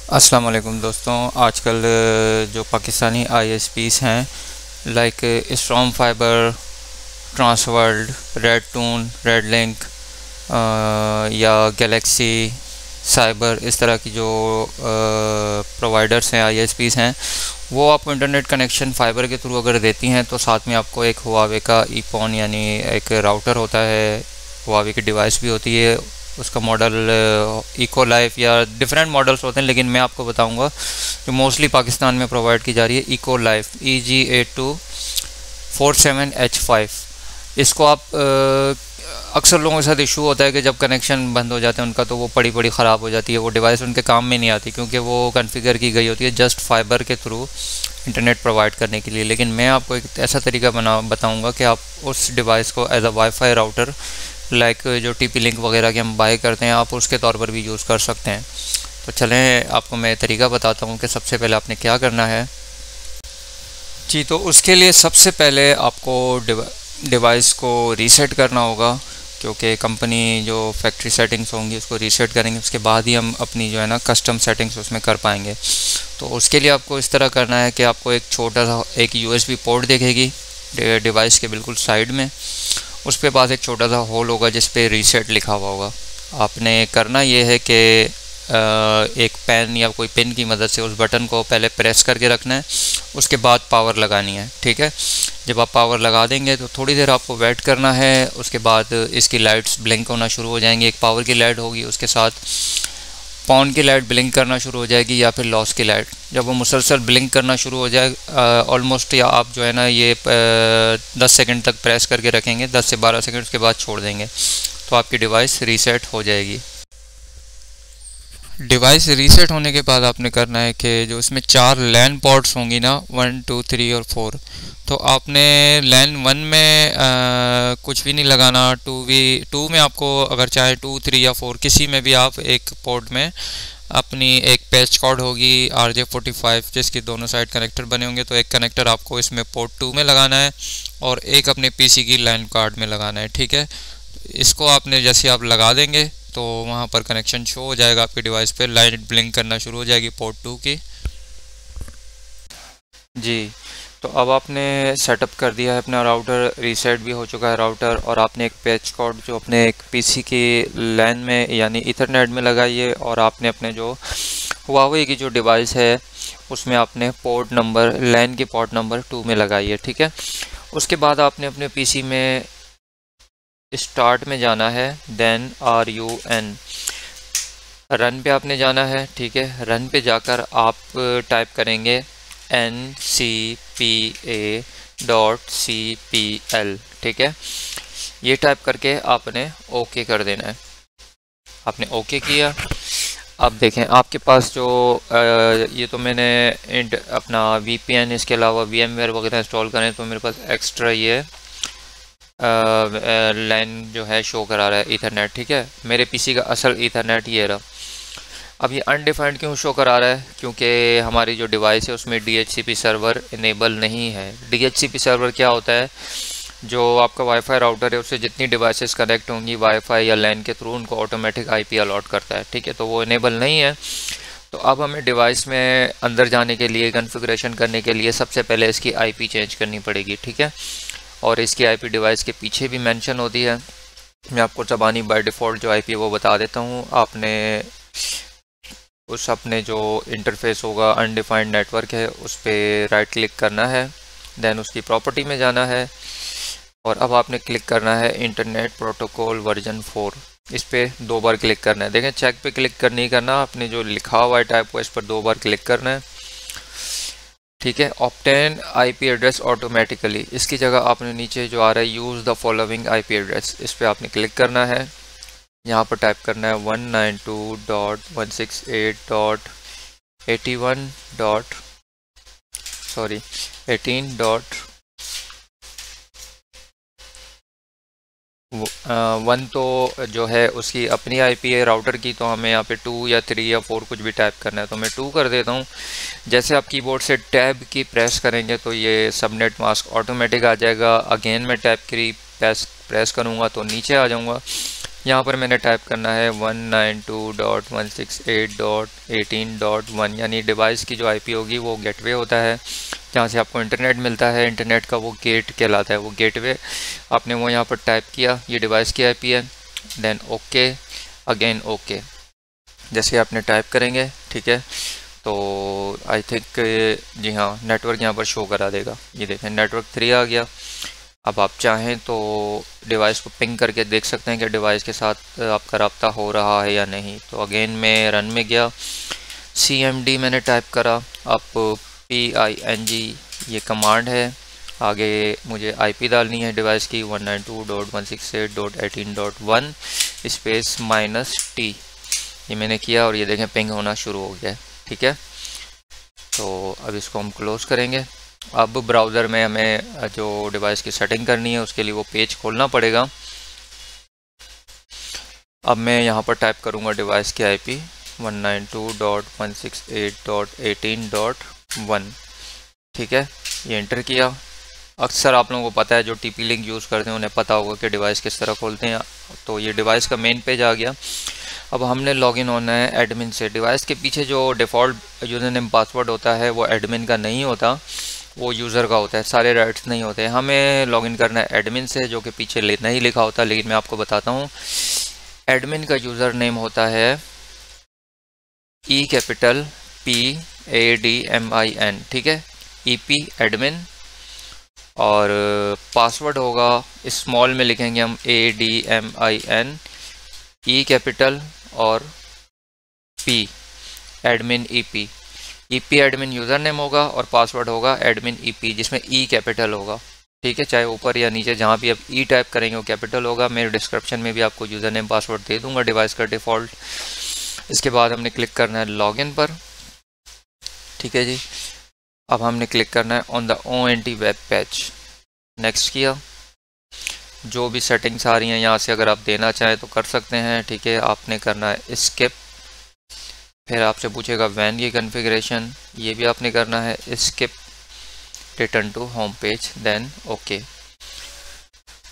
अस्सलाम वालेकुम दोस्तों। आजकल जो पाकिस्तानी आईएसपीज़ हैं like Storm Fibre, Transworld, Red Toon, Red Link या गैलेक्सी साइबर, इस तरह की जो प्रोवाइडर्स हैं आईएसपीज़ हैं, वो आपको इंटरनेट कनेक्शन फ़ाइबर के थ्रू अगर देती हैं तो साथ में आपको एक हुआवे का ईपॉन यानी एक राउटर होता है, हुआवे की डिवाइस भी होती है, उसका मॉडल इको लाइफ या डिफरेंट मॉडल्स होते हैं, लेकिन मैं आपको बताऊंगा जो मोस्टली पाकिस्तान में प्रोवाइड की जा रही है इको लाइफ EG8247H5। इसको आप अक्सर लोगों के साथ इशू होता है कि जब कनेक्शन बंद हो जाते हैं उनका तो वो पड़ी ख़राब हो जाती है, वो डिवाइस उनके काम में नहीं आती क्योंकि वो कॉन्फ़िगर की गई होती है जस्ट फाइबर के थ्रू इंटरनेट प्रोवाइड करने के लिए। लेकिन मैं आपको एक ऐसा तरीका बताऊंगा कि आप उस डिवाइस को as a WiFi router like जो टीपी लिंक वगैरह के हम बाय करते हैं, आप उसके तौर पर भी यूज़ कर सकते हैं। तो चलें आपको मैं तरीका बताता हूँ कि सबसे पहले आपने क्या करना है जी। तो उसके लिए सबसे पहले आपको डिवाइस को रीसेट करना होगा, क्योंकि कंपनी जो फैक्ट्री सेटिंग्स होंगी उसको रीसेट करेंगे, उसके बाद ही हम अपनी जो है ना कस्टम सेटिंग्स उसमें कर पाएंगे। तो उसके लिए आपको इस तरह करना है कि आपको एक छोटा सा एक USB पोर्ट दिखेगी डिवाइस के बिल्कुल साइड में, उस पे पास एक छोटा सा होल होगा जिस पे रीसेट लिखा हुआ होगा। आपने करना ये है कि एक पेन या कोई पिन की मदद से उस बटन को पहले प्रेस करके रखना है, उसके बाद पावर लगानी है। ठीक है, जब आप पावर लगा देंगे तो थोड़ी देर आपको वेट करना है, उसके बाद इसकी लाइट्स ब्लिंक होना शुरू हो जाएंगी। एक पावर की लाइट होगी, उसके साथ पॉन की लाइट ब्लिंक करना शुरू हो जाएगी या फिर लॉस की लाइट। जब वो मुसलसल ब्लिंक करना शुरू हो जाए ऑलमोस्ट, या आप जो है ना ये 10 सेकंड तक प्रेस करके रखेंगे, 10 से 12 सेकंड, उसके बाद छोड़ देंगे तो आपकी डिवाइस रीसेट हो जाएगी। डिवाइस रीसेट होने के बाद आपने करना है कि जो इसमें 4 लैन पोर्ट्स होंगी ना, 1, 2, 3 और 4, तो आपने लैन 1 में कुछ भी नहीं लगाना। 2 में आपको अगर चाहे 2, 3 या 4 किसी में भी आप एक पोर्ट में अपनी एक पैच कॉर्ड होगी RJ45 जिसकी दोनों साइड कनेक्टर बने होंगे, तो एक कनेक्टर आपको इसमें पोर्ट 2 में लगाना है और एक अपने PC की लाइन कार्ड में लगाना है। ठीक है, इसको आपने जैसे आप लगा देंगे तो वहाँ पर कनेक्शन शो हो जाएगा, आपकी डिवाइस पे लाइट ब्लिंक करना शुरू हो जाएगी पोर्ट 2 की जी। तो अब आपने सेटअप कर दिया है अपना राउटर, रीसेट भी हो चुका है राउटर, और आपने एक पैच कॉर्ड जो अपने एक PC की लैन में यानी ईथरनेट में लगाई है, और आपने अपने जो हुआवे की जो डिवाइस है उसमें आपने पोर्ट नंबर लैन के पोर्ट नंबर 2 में लगाई है। ठीक है, उसके बाद आपने अपने PC में स्टार्ट में जाना है, देन RUN रन पे आपने जाना है। ठीक है, रन पे जाकर आप टाइप करेंगे ncpa.cpl। ठीक है, ये टाइप करके आपने ओके कर देना है। आपने ओके किया, अब देखें आपके पास जो ये तो मैंने अपना VPN, इसके अलावा VMware वगैरह इंस्टॉल करें तो मेरे पास एक्स्ट्रा ये लाइन जो है शो करा रहा है ईथरनेट। ठीक है, मेरे PC का असल ईथरनेट ये रहा। अब ये अनडिफाइंड क्यों शो करा रहा है? क्योंकि हमारी जो डिवाइस है उसमें DHCP सर्वर इनेबल नहीं है। DHCP सर्वर क्या होता है? जो आपका वाईफाई राउटर है उससे जितनी डिवाइसेस कनेक्ट होंगी वाईफाई या लैन के थ्रू, उनको ऑटोमेटिक IP अलॉट करता है। ठीक है, तो वो इनेबल नहीं है। तो अब हमें डिवाइस में अंदर जाने के लिए, कॉन्फ़िगरेशन करने के लिए सबसे पहले इसकी IP चेंज करनी पड़ेगी। ठीक है, और इसकी IP डिवाइस के पीछे भी मेंशन होती है। मैं आपको ज़बानी बाय डिफ़ॉल्ट जो IP है वो बता देता हूँ। आपने उस अपने जो इंटरफेस होगा अनडिफाइंड नेटवर्क है उस पर राइट क्लिक करना है, देन उसकी प्रॉपर्टी में जाना है, और अब आपने क्लिक करना है इंटरनेट प्रोटोकॉल वर्जन 4। इस पर 2 बार क्लिक करना है। देखें, चेक पे क्लिक कर नहीं करना, आपने जो लिखा हुआ है टाइप को इस पर 2 बार क्लिक करना है। ठीक है, ऑब्टेन IP एड्रेस ऑटोमेटिकली, इसकी जगह आपने नीचे जो आ रहा है use the following IP address, इस पर आपने क्लिक करना है। यहाँ पर टाइप करना है 192.18.1 तो जो है उसकी अपनी IP है राउटर की, तो हमें यहाँ पे 2 या 3 या 4 कुछ भी टाइप करना है, तो मैं 2 कर देता हूँ। जैसे आप कीबोर्ड से टैब की प्रेस करेंगे तो ये सबनेट मास्क ऑटोमेटिक आ जाएगा। अगेन मैं टैब की प्रेस करूँगा तो नीचे आ जाऊँगा, यहाँ पर मैंने टाइप करना है 192.168.18.1 यानी डिवाइस की जो आईपी होगी वो गेटवे होता है जहाँ से आपको इंटरनेट मिलता है। इंटरनेट का वो गेट कहलाता है, वो गेटवे। आपने वो यहाँ पर टाइप किया, ये डिवाइस की आईपी है। देन ओके, अगेन ओके, जैसे आपने टाइप करेंगे, ठीक है, तो आई थिंक जी हाँ, नेटवर्क यहाँ पर शो करा देगा। ये देखें, नेटवर्क 3 आ गया। अब आप चाहें तो डिवाइस को पिंग करके देख सकते हैं कि डिवाइस के साथ आपका रब्ता हो रहा है या नहीं। तो अगेन मैं रन में गया, CMD मैंने टाइप करा। अब PING ये कमांड है। आगे मुझे आईपी डालनी है डिवाइस की 192.168.18.1 स्पेस -T। ये मैंने किया और ये देखें पिंग होना शुरू हो गया है, ठीक है। तो अब इसको हम क्लोज़ करेंगे। अब ब्राउज़र में हमें जो डिवाइस की सेटिंग करनी है उसके लिए वो पेज खोलना पड़ेगा। अब मैं यहाँ पर टाइप करूँगा डिवाइस की आईपी 192.168.18.1, ठीक है। ये एंटर किया। अक्सर आप लोगों को पता है, जो TP लिंक यूज़ करते हैं उन्हें पता होगा कि डिवाइस किस तरह खोलते हैं। तो ये डिवाइस का मेन पेज आ गया। अब हमने लॉगिन होना है एडमिन से। डिवाइस के पीछे जो डिफ़ॉल्ट यूज़र नेम पासवर्ड होता है वो एडमिन का नहीं होता, वो यूज़र का होता है, सारे राइट्स नहीं होते। हमें लॉगिन करना है एडमिन से, जो कि पीछे नहीं लिखा होता, लेकिन मैं आपको बताता हूँ। एडमिन का यूज़र नेम होता है EPADMIN, ठीक है, EP एडमिन। और पासवर्ड होगा, स्मॉल में लिखेंगे हम ADMIN, E कैपिटल और P admin EP। EP admin user name होगा और पासवर्ड होगा एडमिन EP, जिसमें E कैपिटल होगा, ठीक है। चाहे ऊपर या नीचे जहाँ भी आप E टाइप करेंगे वो कैपिटल होगा। मेरे डिस्क्रिप्शन में भी आपको यूज़र नेम पासवर्ड दे दूंगा डिवाइस का डिफ़ॉल्ट। इसके बाद हमने क्लिक करना है लॉगिन पर, ठीक है जी। अब हमने क्लिक करना है on the ONT web page. Next किया। जो भी सेटिंग्स आ रही हैं यहाँ से अगर आप देना चाहें तो कर सकते हैं, ठीक है। आपने करना है स्किप, फिर आपसे पूछेगा वैन की कॉन्फ़िगरेशन, ये भी आपने करना है skip, return to home page, then okay,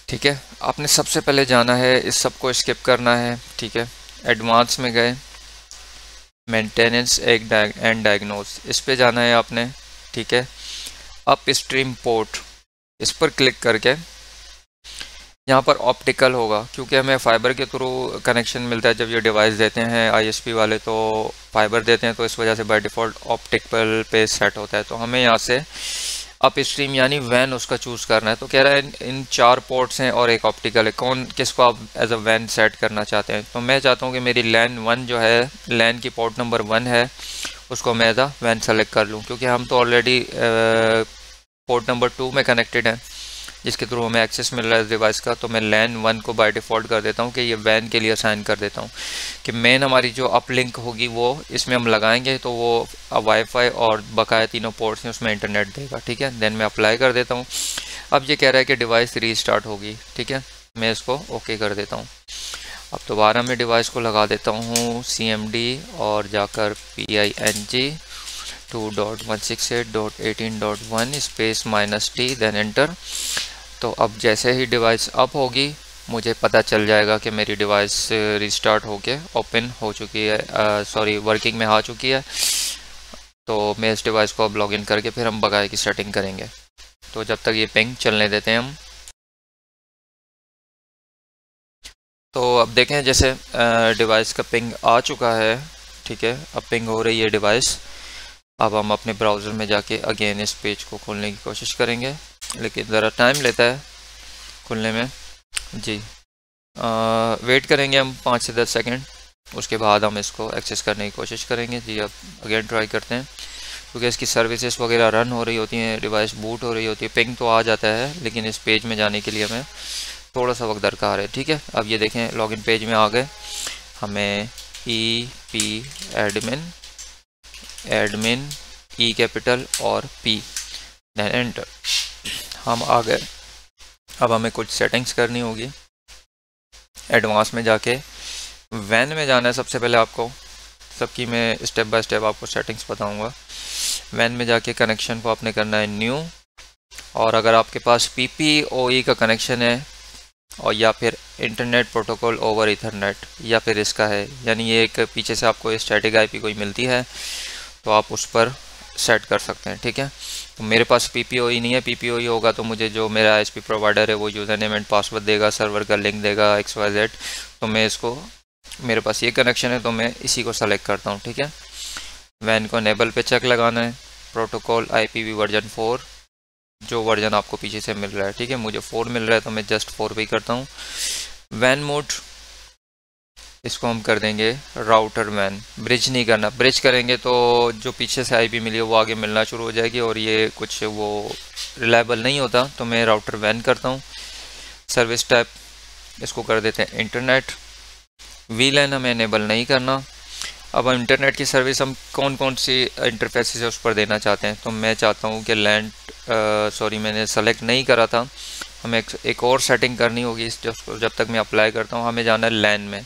ठीक है। आपने सबसे पहले जाना है, इस सब को स्किप करना है, ठीक है। एडवांस में गए, मेंटेनेंस एंड डायग्नोस, इस पे जाना है आपने, ठीक है। अप स्ट्रीम पोर्ट, इस पर क्लिक करके यहाँ पर ऑप्टिकल होगा, क्योंकि हमें फाइबर के थ्रू कनेक्शन मिलता है जब ये डिवाइस देते हैं ISP वाले, तो फाइबर देते हैं, तो इस वजह से बाय डिफ़ॉल्ट ऑप्टिकल पे सेट होता है। तो हमें यहाँ से अप स्ट्रीम यानी वैन उसका चूज़ करना है। तो कह रहा है इन 4 पोर्ट्स हैं और एक ऑप्टिकल है, कौन किसको आप एज अ वैन सेट करना चाहते हैं। तो मैं चाहता हूँ कि मेरी लैन 1 जो है, लैन की पोर्ट नंबर 1 है, उसको मैं एज अ वैन सेलेक्ट कर लूँ, क्योंकि हम तो ऑलरेडी पोर्ट नंबर 2 में कनेक्टेड हैं, जिसके थ्रू हमें एक्सेस मिल रहा है इस डिवाइस का। तो मैं लैन 1 को बाय डिफ़ॉल्ट कर देता हूँ कि ये वैन के लिए असाइन कर देता हूँ कि मेन हमारी जो अपलिंक होगी वो इसमें हम लगाएंगे, तो वो वाईफाई और बकाया तीनों पोर्ट्स हैं उसमें इंटरनेट देगा, ठीक है। देन मैं अप्लाई कर देता हूँ। अब ये कह रहा है कि डिवाइस रीस्टार्ट होगी, ठीक है। मैं इसको ओके कर देता हूँ। अब दोबारा मैं डिवाइस को लगा देता हूँ CMD और जाकर PING 2.168.18.1 space -T, then enter. तो अब जैसे ही डिवाइस अप होगी मुझे पता चल जाएगा कि मेरी डिवाइस रिस्टार्ट होके ओपन हो चुकी है, सॉरी वर्किंग में आ चुकी है। तो मैं इस डिवाइस को अब लॉगिन करके फिर हम बकाया की सेटिंग करेंगे। तो जब तक ये पिंग चलने देते हैं हम। तो अब देखें जैसे डिवाइस का पिंग आ चुका है, ठीक है। अब पिंग हो रही है डिवाइस। अब हम अपने ब्राउज़र में जाके अगेन इस पेज को खोलने की कोशिश करेंगे, लेकिन ज़रा टाइम लेता है खुलने में जी। वेट करेंगे हम 5 से 10 सेकंड, उसके बाद हम इसको एक्सेस करने की कोशिश करेंगे जी। अब अगेन ट्राई करते हैं, क्योंकि इसकी सर्विसेज वगैरह रन हो रही होती हैं, डिवाइस बूट हो रही होती है, पिंग तो आ जाता है, लेकिन इस पेज में जाने के लिए हमें थोड़ा सा वक्त दरकार है, ठीक है। अब ये देखें लॉगिन पेज में आ गए। हमें EP एडमिन E कैपिटल और P, देन एंटर। हम आ गए। अब हमें कुछ सेटिंग्स करनी होगी। एडवांस में जाके वैन में जाना है सबसे पहले आपको, सबकी मैं स्टेप बाय स्टेप आपको सेटिंग्स बताऊंगा। वैन में जाके कनेक्शन को आपने करना है न्यू, और अगर आपके पास PPOE का कनेक्शन है और या फिर इंटरनेट प्रोटोकॉल ओवर इथरनेट, या फिर इसका है, यानी ये एक पीछे से आपको स्टैटिक आईपी कोई मिलती है तो आप उस पर सेट कर सकते हैं। ठीक है, तो मेरे पास पीपीओई नहीं है, पीपीओई होगा तो मुझे जो मेरा आईएसपी प्रोवाइडर है वो यूज़र नेम एंड पासवर्ड देगा, सर्वर का लिंक देगा XYZ, तो मैं इसको, मेरे पास ये कनेक्शन है तो मैं इसी को सेलेक्ट करता हूँ। ठीक है, वैन को एनेबल पे चेक लगाना है, प्रोटोकॉल IPv वर्जन 4, जो वर्जन आपको पीछे से मिल रहा है। ठीक है, मुझे 4 मिल रहा है तो मैं जस्ट 4 पे ही करता हूँ। वैन मोड, इसको हम कर देंगे राउटर वैन, ब्रिज नहीं करना, ब्रिज करेंगे तो जो पीछे से आईपी मिली है वो आगे मिलना शुरू हो जाएगी और ये कुछ वो रिलायबल नहीं होता, तो मैं राउटर वैन करता हूँ। सर्विस टाइप इसको कर देते हैं इंटरनेट, VLAN हमें इनेबल नहीं करना। अब हम इंटरनेट की सर्विस हम कौन कौन सी इंटरफेसेस है उस पर देना चाहते हैं, तो मैं चाहता हूँ कि लैंड, सॉरी मैंने सेलेक्ट नहीं करा था, हमें एक और सेटिंग करनी होगी, जब तक मैं अप्लाई करता हूँ हमें जाना है लैन में।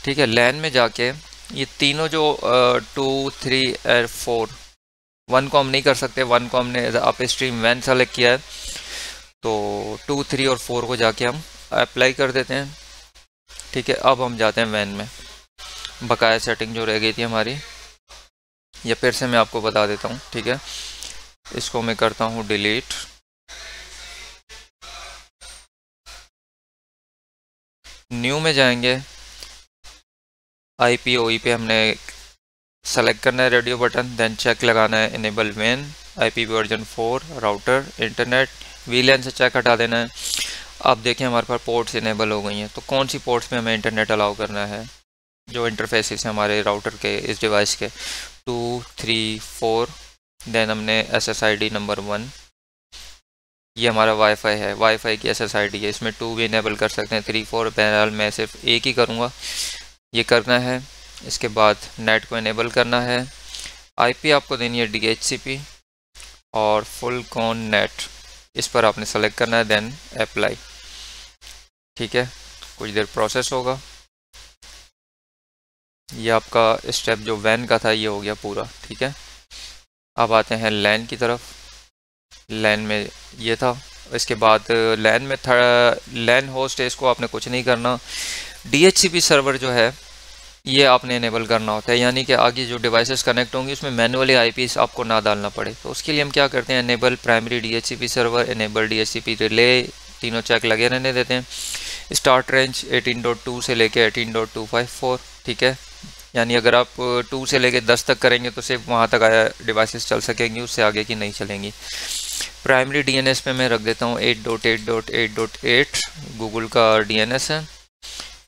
ठीक है, लैन में जाके ये तीनों जो 2, 3 और 4, 1 को हम नहीं कर सकते, 1 को हमने अप स्ट्रीम वैन सेलेक्ट किया है, तो 2, 3 और 4 को जाके हम अप्लाई कर देते हैं। ठीक है, अब हम जाते हैं वैन में, बकाया सेटिंग जो रह गई थी हमारी, ये फिर से मैं आपको बता देता हूँ। ठीक है, इसको मैं करता हूँ डिलीट, न्यू में जाएंगे, IPOE पे हमने सेलेक्ट करना है रेडियो बटन, देन चेक लगाना है इनेबल वैन, IPv version 4, router, internet, VLAN से चेक हटा देना है। अब देखें हमारे पास पोर्ट्स इनेबल हो गई हैं, तो कौन सी पोर्ट्स में हमें इंटरनेट अलाउ करना है, जो इंटरफेसेस हैं हमारे राउटर के, इस डिवाइस के, 2, 3, 4, देन हमने SSID नंबर 1, ये हमारा वाईफाई है, वाईफाई की SSID है, इसमें 2 भी इनेबल कर सकते हैं, 3, 4 बहरहाल मैं सिर्फ एक ही करूँगा, ये करना है। इसके बाद नेट को इनेबल करना है, IP आपको देनी है DHCP और फुल कॉन नेट, इस पर आपने सेलेक्ट करना है, देन अप्लाई। ठीक है, कुछ देर प्रोसेस होगा, ये आपका स्टेप जो वैन का था ये हो गया पूरा। ठीक है, अब आते हैं लैन की तरफ, लैन में ये था, इसके बाद लैन में था, लैन होस्ट है, इसको आपने कुछ नहीं करना। DHCP सर्वर जो है ये आपने इनेबल करना होता है, यानी कि आगे जो डिवाइसेस कनेक्ट होंगी उसमें मैनुअली IPs आपको ना डालना पड़े, तो उसके लिए हम क्या करते हैं, enable primary DHCP server, enable DHCP relay, तीनों चेक लगे रहने देते हैं। स्टार्ट रेंज 18.2 से लेके 18.254, ठीक है, यानी अगर आप 2 से लेके 10 तक करेंगे तो सिर्फ वहाँ तक आया डिवाइसेस चल सकेंगी, उससे आगे की नहीं चलेंगी। प्राइमरी DNS पे मैं रख देता हूँ 8.8.8.8, गूगल का DNS है,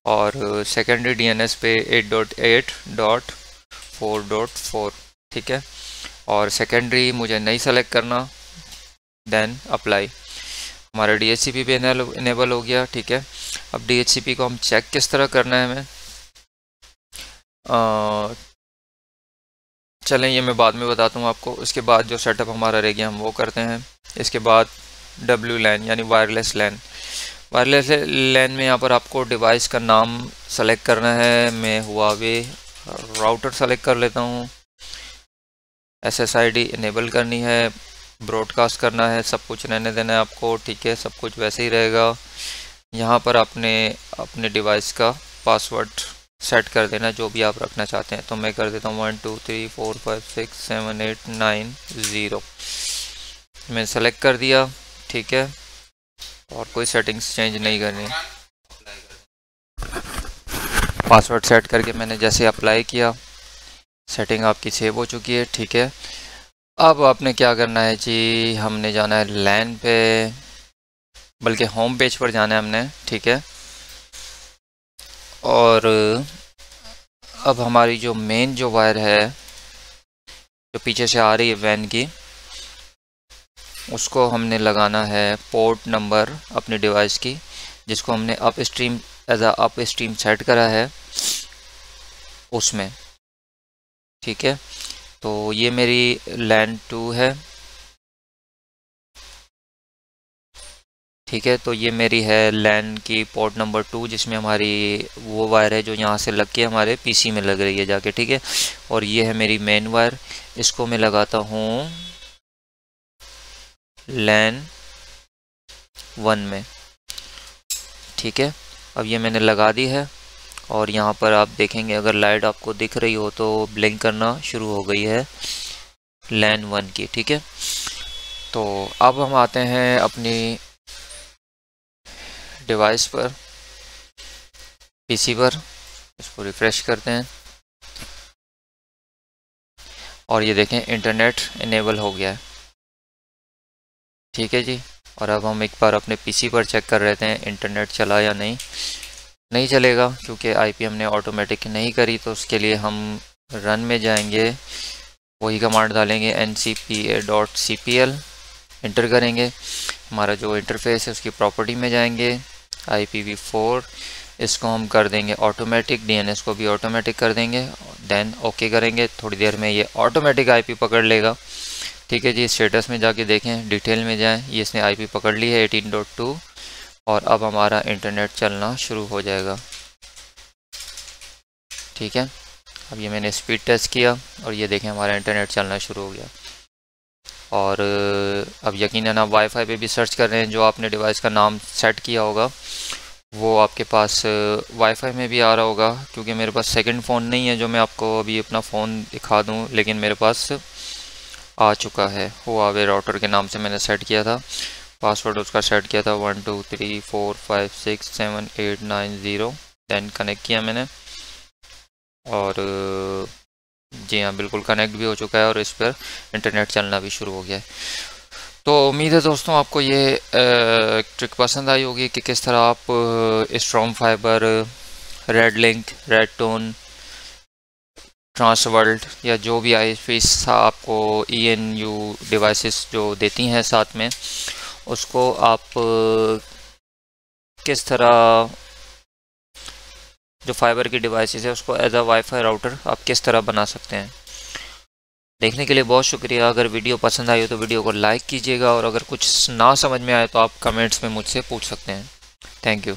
और सेकेंडरी DNS पे 8.8.4.4, ठीक है, और सेकेंडरी मुझे नहीं सेलेक्ट करना, देन अप्लाई, हमारा DHCP पे इनेबल हो गया। ठीक है, अब DHCP को हम चेक किस तरह करना है हमें, चलें ये मैं बाद में बताता हूँ आपको। उसके बाद जो सेटअप हमारा रह गया हम वो करते हैं। इसके बाद WLAN यानी वायरलेस लैन, वायरलेस लैन में यहाँ पर आपको डिवाइस का नाम सेलेक्ट करना है, मैं हुआवे राउटर सेलेक्ट कर लेता हूँ, SSID इनेबल करनी है, ब्रॉडकास्ट करना है, सब कुछ रहने देना है आपको। ठीक है, सब कुछ वैसे ही रहेगा। यहाँ पर आपने अपने डिवाइस का पासवर्ड सेट कर देना जो भी आप रखना चाहते हैं, तो मैं कर देता हूँ 1 2 3 4 5 6 7 8 9 0, मैंने सेलेक्ट कर दिया। ठीक है, और कोई सेटिंग्स चेंज नहीं करनी, पासवर्ड सेट करके मैंने जैसे अप्लाई किया, सेटिंग आपकी सेव हो चुकी है। ठीक है, अब आपने क्या करना है जी, हमने जाना है लैन पे, बल्कि होम पेज पर जाना है हमने। ठीक है, और अब हमारी जो मेन जो वायर है जो पीछे से आ रही है वैन की, उसको हमने लगाना है पोर्ट नंबर अपने डिवाइस की, जिसको हमने upstream as upstream set करा है उसमें। ठीक है, तो ये मेरी लैन 2 है। ठीक है, तो ये मेरी है लैन की पोर्ट नंबर 2, जिसमें हमारी वो वायर है जो यहाँ से लग के हमारे PC में लग रही है जाके। ठीक है, और ये है मेरी मेन वायर, इसको मैं लगाता हूँ लैन 1 में। ठीक है, अब ये मैंने लगा दी है और यहाँ पर आप देखेंगे अगर लाइट आपको दिख रही हो तो ब्लिंक करना शुरू हो गई है LAN 1 की। ठीक है, तो अब हम आते हैं अपनी डिवाइस पर, पीसी पर, इसको रिफ्रेश करते हैं और ये देखें इंटरनेट इनेबल हो गया है। ठीक है जी, और अब हम एक बार अपने पीसी पर चेक कर लेते हैं इंटरनेट चला या नहीं चलेगा क्योंकि आईपी हमने ऑटोमेटिक नहीं करी। तो उसके लिए हम रन में जाएंगे, वही कमांड डालेंगे ncpa.cpl, इंटर करेंगे। हमारा जो इंटरफेस है उसकी प्रॉपर्टी में जाएंगे, IPv4 इसको हम कर देंगे ऑटोमेटिक, DNS को भी ऑटोमेटिक कर देंगे, देन ओके करेंगे। थोड़ी देर में ये ऑटोमेटिक आईपी पकड़ लेगा। ठीक है जी, स्टेटस में जाके देखें, डिटेल में जाएं, ये इसने आईपी पकड़ ली है 18.2 और अब हमारा इंटरनेट चलना शुरू हो जाएगा। ठीक है, अब ये मैंने स्पीड टेस्ट किया और ये देखें हमारा इंटरनेट चलना शुरू हो गया। और अब यकीनन आप वाईफाई पे भी सर्च कर रहे हैं, जो आपने डिवाइस का नाम सेट किया होगा वो आपके पास वाईफाई में भी आ रहा होगा, क्योंकि मेरे पास सेकंड फ़ोन नहीं है जो मैं आपको अभी अपना फ़ोन दिखा दूं, लेकिन मेरे पास आ चुका है। हुआवे राउटर के नाम से मैंने सेट किया था, पासवर्ड उसका सेट किया था 1 2 3 4 5 6 7 8 9 0, देन कनेक्ट किया मैंने और जी हाँ बिल्कुल कनेक्ट भी हो चुका है और इस पर इंटरनेट चलना भी शुरू हो गया है। तो उम्मीद है दोस्तों आपको ये ट्रिक पसंद आई होगी कि किस तरह आप strong fibre, red link, red tone, Trans World या जो भी ISPs आपको ENU डिवाइसेस जो देती हैं साथ में, उसको आप किस तरह जो फाइबर की डिवाइसेस है उसको एज अ वाईफाई राउटर आप किस तरह बना सकते हैं। देखने के लिए बहुत शुक्रिया। अगर वीडियो पसंद आई हो तो वीडियो को लाइक कीजिएगा और अगर कुछ ना समझ में आए तो आप कमेंट्स में मुझसे पूछ सकते हैं। Thank you.